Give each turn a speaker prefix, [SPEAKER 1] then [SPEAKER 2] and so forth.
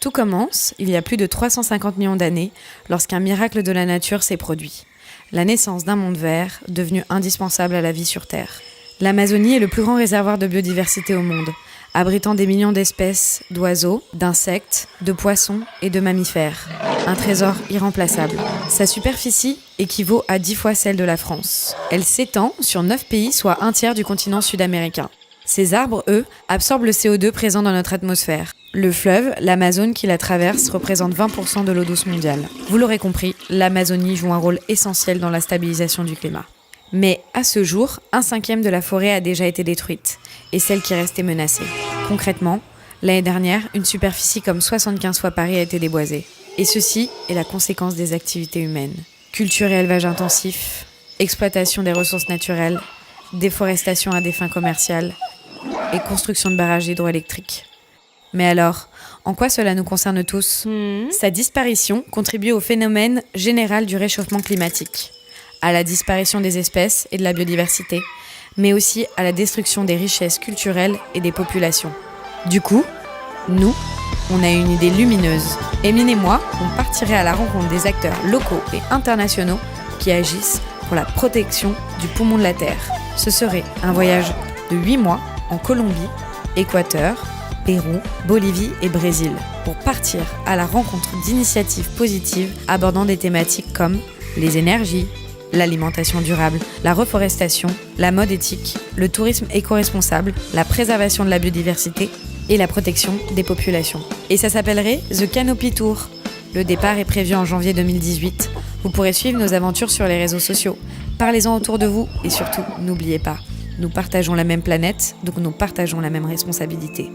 [SPEAKER 1] Tout commence il y a plus de 350 millions d'années, lorsqu'un miracle de la nature s'est produit. La naissance d'un monde vert, devenu indispensable à la vie sur Terre. L'Amazonie est le plus grand réservoir de biodiversité au monde, abritant des millions d'espèces d'oiseaux, d'insectes, de poissons et de mammifères. Un trésor irremplaçable. Sa superficie équivaut à 10 fois celle de la France. Elle s'étend sur 9 pays, soit un tiers du continent sud-américain. Ces arbres, eux, absorbent le CO2 présent dans notre atmosphère. Le fleuve, l'Amazone qui la traverse, représente 20% de l'eau douce mondiale. Vous l'aurez compris, l'Amazonie joue un rôle essentiel dans la stabilisation du climat. Mais à ce jour, 1/5 de la forêt a déjà été détruite, et celle qui restait menacée. Concrètement, l'année dernière, une superficie comme 75 fois Paris a été déboisée. Et ceci est la conséquence des activités humaines. Culture et élevage intensifs, exploitation des ressources naturelles, déforestation à des fins commerciales et construction de barrages hydroélectriques. Mais alors, en quoi cela nous concerne tous ? Sa disparition contribue au phénomène général du réchauffement climatique, à la disparition des espèces et de la biodiversité, mais aussi à la destruction des richesses culturelles et des populations. Du coup, nous, on a une idée lumineuse. Émile et moi, on partirait à la rencontre des acteurs locaux et internationaux qui agissent pour la protection du poumon de la Terre. Ce serait un voyage de 8 mois en Colombie, Équateur, Pérou, Bolivie et Brésil, pour partir à la rencontre d'initiatives positives abordant des thématiques comme les énergies, l'alimentation durable, la reforestation, la mode éthique, le tourisme éco-responsable, la préservation de la biodiversité et la protection des populations. Et ça s'appellerait The Canopy Tour. Le départ est prévu en janvier 2018. Vous pourrez suivre nos aventures sur les réseaux sociaux. Parlez-en autour de vous et surtout, n'oubliez pas, nous partageons la même planète, donc nous partageons la même responsabilité.